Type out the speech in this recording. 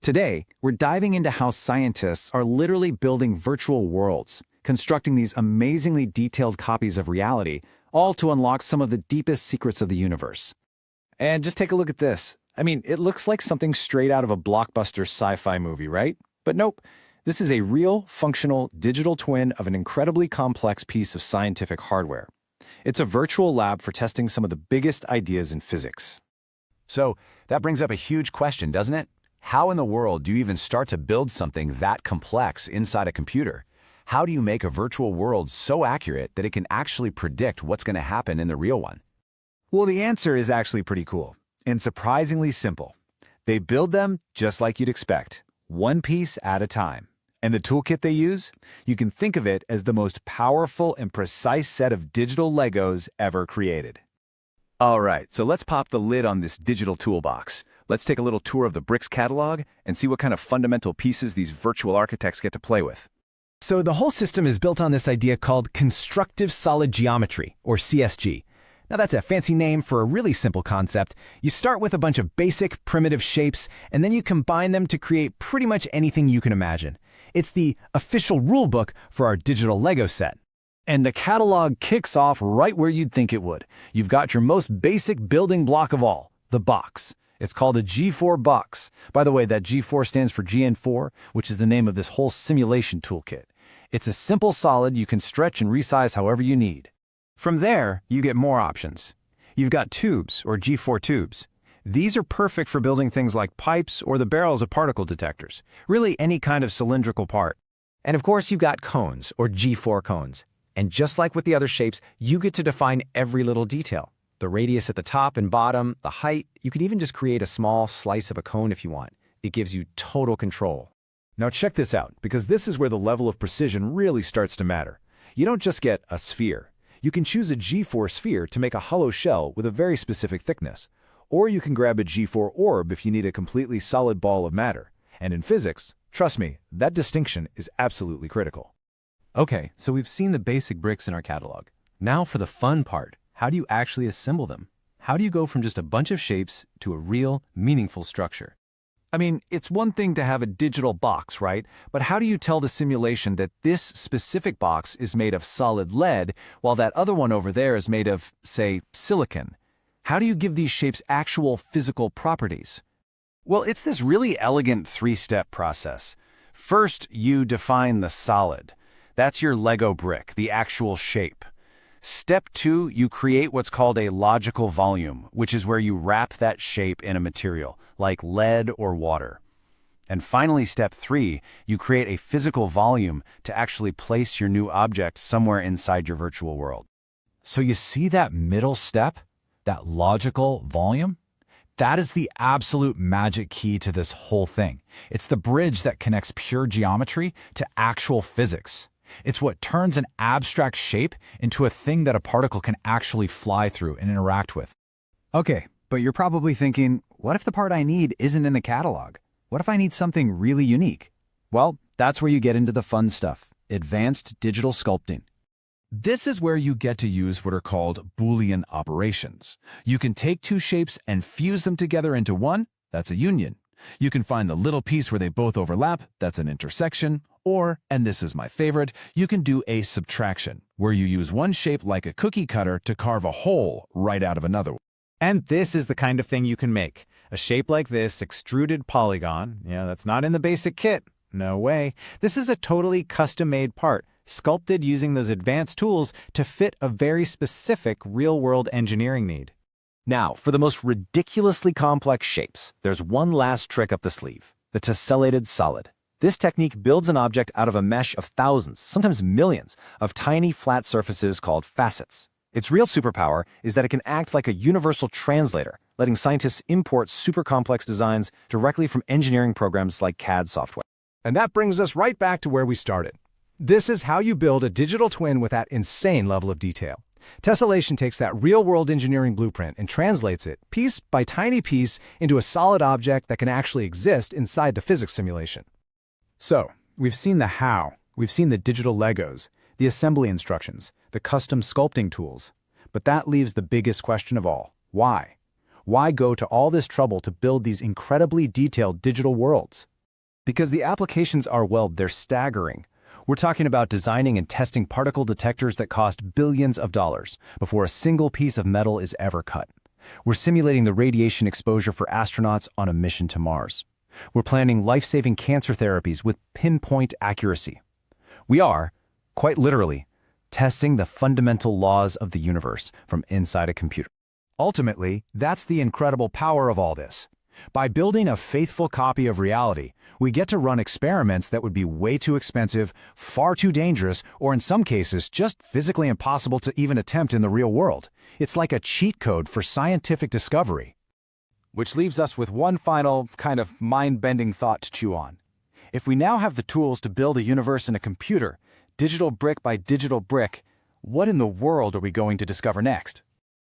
Today, we're diving into how scientists are literally building virtual worlds, constructing these amazingly detailed copies of reality, all to unlock some of the deepest secrets of the universe. And just take a look at this. I mean, it looks like something straight out of a blockbuster sci-fi movie, right? But nope. This is a real, functional, digital twin of an incredibly complex piece of scientific hardware. It's a virtual lab for testing some of the biggest ideas in physics. So, that brings up a huge question, doesn't it? How in the world do you even start to build something that complex inside a computer? How do you make a virtual world so accurate that it can actually predict what's going to happen in the real one? Well, the answer is actually pretty cool and surprisingly simple. They build them just like you'd expect, one piece at a time. And the toolkit they use? You can think of it as the most powerful and precise set of digital Legos ever created. All right, so let's pop the lid on this digital toolbox. Let's take a little tour of the Bricks catalog and see what kind of fundamental pieces these virtual architects get to play with. So the whole system is built on this idea called constructive solid geometry, or CSG. Now that's a fancy name for a really simple concept. You start with a bunch of basic, primitive shapes, and then you combine them to create pretty much anything you can imagine. It's the official rulebook for our digital Lego set. And the catalog kicks off right where you'd think it would. You've got your most basic building block of all, the box. It's called a G4 box. By the way, that G4 stands for GN4, which is the name of this whole simulation toolkit. It's a simple solid you can stretch and resize however you need. From there, you get more options. You've got tubes, or G4 tubes. These are perfect for building things like pipes or the barrels of particle detectors, really any kind of cylindrical part. And of course, you've got cones, or G4 cones. And just like with the other shapes, you get to define every little detail. The radius at the top and bottom, the height, you can even just create a small slice of a cone if you want. It gives you total control. Now check this out, because this is where the level of precision really starts to matter. You don't just get a sphere. You can choose a G4 sphere to make a hollow shell with a very specific thickness. Or you can grab a G4 orb if you need a completely solid ball of matter. And in physics, trust me, that distinction is absolutely critical. Okay, so we've seen the basic bricks in our catalog. Now for the fun part. How do you actually assemble them? How do you go from just a bunch of shapes to a real, meaningful structure? I mean, it's one thing to have a digital box, right? But how do you tell the simulation that this specific box is made of solid lead, while that other one over there is made of, say, silicon? How do you give these shapes actual physical properties? Well, it's this really elegant three-step process. First, you define the solid. That's your Lego brick, the actual shape. Step 2, you create what's called a logical volume, which is where you wrap that shape in a material, like lead or water. And finally, step 3, you create a physical volume to actually place your new object somewhere inside your virtual world. So you see that middle step? That logical volume? That is the absolute magic key to this whole thing. It's the bridge that connects pure geometry to actual physics. It's what turns an abstract shape into a thing that a particle can actually fly through and interact with. Okay, but you're probably thinking, what if the part I need isn't in the catalog? What if I need something really unique? Well, that's where you get into the fun stuff, advanced digital sculpting. This is where you get to use what are called Boolean operations. You can take two shapes and fuse them together into one. That's a union. You can find the little piece where they both overlap. That's an intersection. Or, and this is my favorite, you can do a subtraction, where you use one shape like a cookie cutter to carve a hole right out of another. And this is the kind of thing you can make. A shape like this, extruded polygon, that's not in the basic kit. No way. This is a totally custom-made part, sculpted using those advanced tools to fit a very specific real-world engineering need. Now, for the most ridiculously complex shapes, there's one last trick up the sleeve, the tessellated solid. This technique builds an object out of a mesh of thousands, sometimes millions, of tiny flat surfaces called facets. Its real superpower is that it can act like a universal translator, letting scientists import super complex designs directly from engineering programs like CAD software. And that brings us right back to where we started. This is how you build a digital twin with that insane level of detail. Tessellation takes that real-world engineering blueprint and translates it, piece by tiny piece, into a solid object that can actually exist inside the physics simulation. So, we've seen the how, we've seen the digital Legos, the assembly instructions, the custom sculpting tools. But that leaves the biggest question of all. Why? Why go to all this trouble to build these incredibly detailed digital worlds? Because the applications are, well, they're staggering. We're talking about designing and testing particle detectors that cost billions of dollars before a single piece of metal is ever cut. We're simulating the radiation exposure for astronauts on a mission to Mars. We're planning life-saving cancer therapies with pinpoint accuracy. We are, quite literally, testing the fundamental laws of the universe from inside a computer. Ultimately, that's the incredible power of all this. By building a faithful copy of reality, we get to run experiments that would be way too expensive, far too dangerous, or in some cases, just physically impossible to even attempt in the real world. It's like a cheat code for scientific discovery. Which leaves us with one final, kind of mind-bending thought to chew on. If we now have the tools to build a universe in a computer, digital brick by digital brick, what in the world are we going to discover next?